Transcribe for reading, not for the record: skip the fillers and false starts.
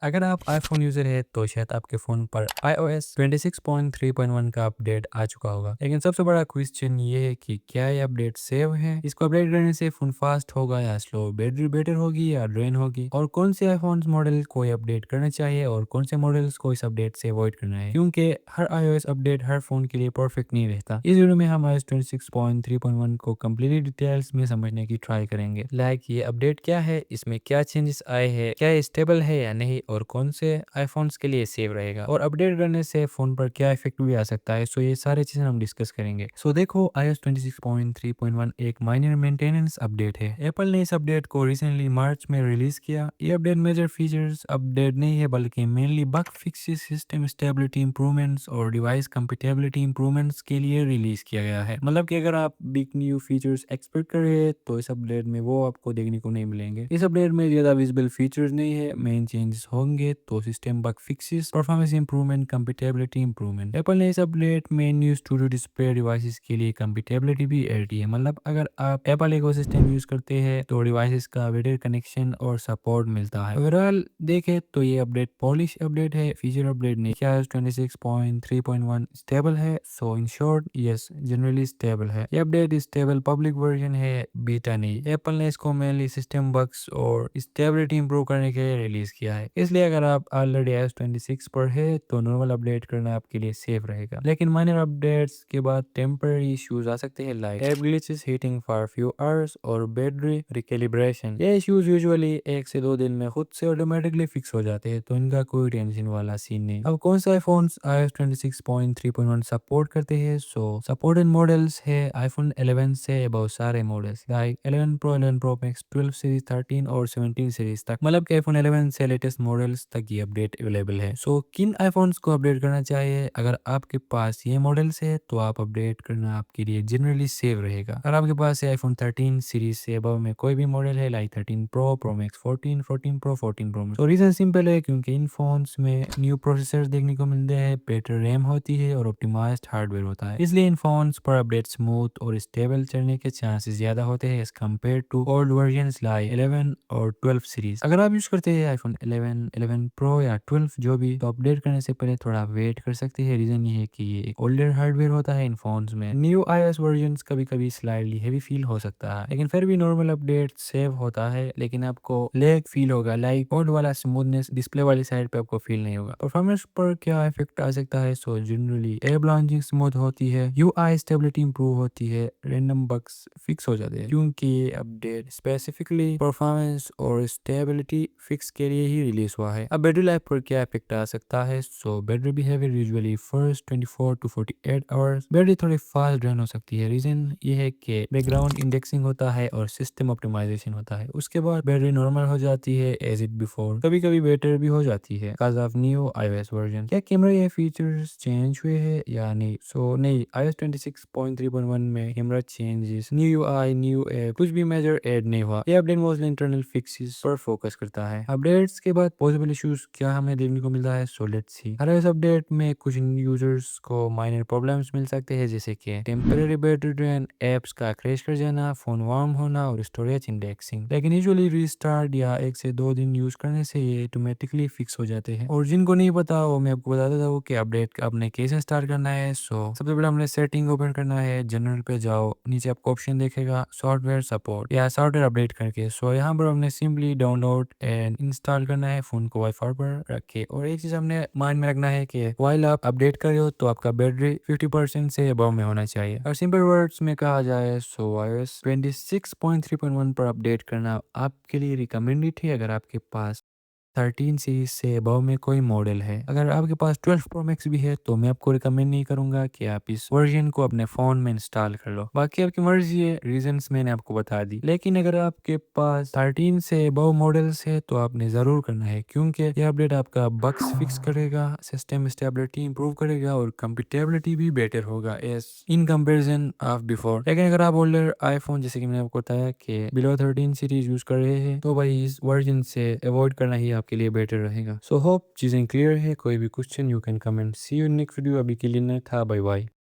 अगर आप iPhone user है तो शायद आपके फ़ोन पर iOS 26.3.1 का अपडेट आ चुका होगा। लेकिन सबसे बड़ा क्वेश्चन ये है कि क्या ये अपडेट सेव है? इसको अपडेट करने से फ़ोन फास्ट होगा या स्लो? बैटरी बेटर होगी या ड्रेन होगी? और कौन से iPhone मॉडल को ये अपडेट करना चाहिए और कौन से मॉडल्स को इस अपडेट से अवॉइड करना है? क्योंकि हर iOS अपडेट हर फ़ोन के लिए परफेक्ट नहीं रहता। इस वीडियो में हम iOS 26.3.1 को कंप्लीटली डिटेल्स में समझने की ट्राई करेंगे। ये अपडेट क्या है? इसमें क्या चेंजेस आए हैं? क्या ये स्टेबल है या नहीं? और कौन से आईफोन्स के लिए सेव रहेगा और अपडेट करने से फोन पर क्या इफेक्ट भी आ सकता है। सो ये सारी चीजें हम डिस्कस करेंगे। सो देखो, iOS 26.3.1 एक माइनर मेंटेनेंस अपडेट है। एप्पल ने इस अपडेट को रिसेंटली मार्च में रिलीज किया। ये अपडेट मेजर फीचर्स अपडेट नहीं है बल्कि mainly bug fixes, system stability improvements और डिवाइस कंपेटेबिलिटी इंप्रूवमेंट्स के लिए रिलीज किया गया है। मतलब कि अगर आप बिग न्यू फीचर्स एक्सपेक्ट कर रहे हैं तो इस अपडेट में वो आपको देखने को नहीं मिलेंगे। इस अपडेट में ज्यादा विजिबल फीचर्स नहीं है। मेन चेंजेस होंगे तो system bug fixes, performance improvement, compatibility improvement. Apple ने इस अपडेट में न्यू स्टूडियो डिस्प्ले डिवाइसेस के लिए कंपेटेबिलिटी भी ऐड की है। मतलब अगर आप एप्पल इकोसिस्टम यूज करते हैं तो डिवाइसेस का बेटर कनेक्शन और सपोर्ट मिलता है। ओवरऑल देखे तो ये अपडेट पॉलिश अपडेट है, फीचर अपडेट नहीं। क्या 26.3.1 स्टेबल है? So in short yes, generally stable है। ये अपडेट स्टेबल पब्लिक वर्जन है, बीटा नहीं। एप्पल ने इसको मेनली सिस्टम बग्स और स्टेबिलिटी इंप्रूव करने के लिए रिलीज किया है। इसलिए अगर आप ऑलरेडी iOS 26 पर है तो नॉर्मल अपडेट करना आपके लिए सेफ रहेगा। लेकिन माइनर अपडेट्स के बाद टेम्पररी इश्यूज आ सकते हैं, like app glitches, heating for few hours और बैटरी रिकैलिब्रेशन। ये इश्यूज यूजुअली 1 से 2 दिन में खुद से ऑटोमेटिकली फिक्स हो जाते हैं, तो इनका कोई टेंशन वाला सीन नहीं। अब कौन सा iPhones iOS 26.3.1 सपोर्ट करते हैं? सो सपोर्टेड मॉडल्स है iPhone 11 से बहुत सारे models, like 11 Pro, 11 Pro Max, 12 series, 13 और 17 सीरीज तक। मतलब कि iPhone 11 से लेटेस्ट मॉडल्स तक ये अपडेट अवेलेबल है। सो किन iPhones को अपडेट करना चाहिए? अगर आपके पास ये मॉडल्स है तो आप अपडेट करना आपके लिए जनरली सेव रहेगा। अगर आपके पास है iPhone 13 सीरीज से अबव में कोई भी मॉडल है, like 13 Pro, Pro Max, 14, 14 Pro, 14 Pro Max, तो रीजन सिंपल है क्योंकि इन फोन्स में न्यू प्रोसेसर देखने को मिलते हैं, बेटर रैम होती है और ऑप्टिमाइज्ड हार्डवेयर होता है। इसलिए इन फोन्स पर अपडेट स्मूथ और स्टेबल चलने के चांसेस ज्यादा होते हैं as compared to old versions like 11 और 12 सीरीज। अगर आप यूज करते हैं iPhone 11, 11 Pro या 12 जो भी, तो अपडेट करने से पहले थोड़ा वेट कर सकते हैं। रीजन ये है कि ये एक ओल्डर हार्डवेयर होता है इन फोन्स में। न्यू iOS वर्जन्स कभी कभी स्लाइडली हेवी फील हो सकता है, लेकिन फिर भी नॉर्मल अपडेट सेव होता है, लेकिन आपको लैग फील होगा, लाइक ओल्ड वाला स्मूथनेस डिस्प्ले वाली साइड पे आपको फील नहीं होगा। परफॉर्मेंस पर क्या इफेक्ट आ सकता है? So generally app launching smooth होती है, यूआई स्टेबिलिटी इंप्रूव होती है, रैंडम बग्स फिक्स हो जाते हैं क्योंकि ये अपडेट स्पेसिफिकली परफॉर्मेंस और स्टेबिलिटी फिक्स के लिए ही रिलीज हुआ है। अब बैटरी लाइफ पर क्या इफेक्ट आ सकता है? सो battery behaviour usually first 24 to 48 hours battery थोड़ी फास्ट ड्रेन हो सकती है। रीजन ये है कि बैकग्राउंड इंडेक्सिंग होता है और सिस्टम ऑप्टिमाइजेशन होता है, उसके बाद बैटरी नॉर्मल हो जाती है एज इट बिफोर। कभी कभी बेटर भी हो जाती है because of new iOS version. क्या कैमरा ये फीचर्स चेंज हुए हैं या नहीं? सो नहीं, iOS 26.3.1 में camera changes, new UI, new app, कुछ भी मेजर ऐड नहीं हुआ। ये अपडेट मोस्टली इंटरनल फिक्सेस पर फोकस करता है। अपडेट्स के बाद पॉसिबल इश्यूज क्या हमें देखने को मिलता है? So let's see. Her iOS update में कुछ यूजर्स को माइनर प्रॉब्लम्स मिल सकते हैं, जैसे कि टेम्पररी बैटरी ड्रेन, एप्स का क्रैश कर जाना, फोन वार्म होना और स्टोरेज इंडेक्सिंग। लेकिन यूजुअली रीस्टार्ट या 1 से 2 दिन यूज करने से ये ऑटोमेटिकली फिक्स हो जाते हैं। और जिनको नहीं पता वो मैं आपको बता देता हूँ कि अपडेट आपने कैसे स्टार्ट करना है। सो सबसे पहले हमने सेटिंग ओपन करना है, जनरल पे जाओ, नीचे आपको ऑप्शन देखेगा सॉफ्टवेयर सपोर्ट या सॉफ्टवेयर अपडेट करके। सो यहाँ पर हमने सिंपली डाउनलोड एंड इंस्टॉल करना है, फोन को वाईफाई पर रखे। और एक चीज हमने माइंड में रखना है कि वाइल आप अपडेट कर रहे हो तो आपका बैटरी 50% से अबव में होना चाहिए। और सिंपल वर्ड्स में कहा जाए सो iOS 26.3.1 पर अपडेट करना आपके लिए रिकमेंडेड है अगर आपके पास 13 सीरीज से अबव में कोई मॉडल है। अगर आपके पास 12 Pro Max भी है तो मैं आपको रिकमेंड नहीं करूंगा कि आप इस वर्जन को अपने फोन में इंस्टॉल कर लो। बाकी आपकी मर्जी है, रीजंस मैंने आपको बता दी। लेकिन अगर आपके पास 13 से अबव मॉडल्स है तो आपने जरूर करना है क्योंकि यह अपडेट आपका बग्स फिक्स करेगा, सिस्टम स्टेबिलिटी इंप्रूव करेगा और कंपेटेबिलिटी भी बेटर होगा as in comparison of before. लेकिन अगर आप ओल्डर आईफोन, जैसे कि मैंने आपको बताया कि बिलो 13 सीरीज यूज कर रहे हैं, तो भाई इस वर्जन से अवॉइड करना ही आपके लिए बेटर रहेगा। सो होप चीजें क्लियर है। कोई भी question you can comment. See you next video. अभी के लिए नहीं था, बाय बाय।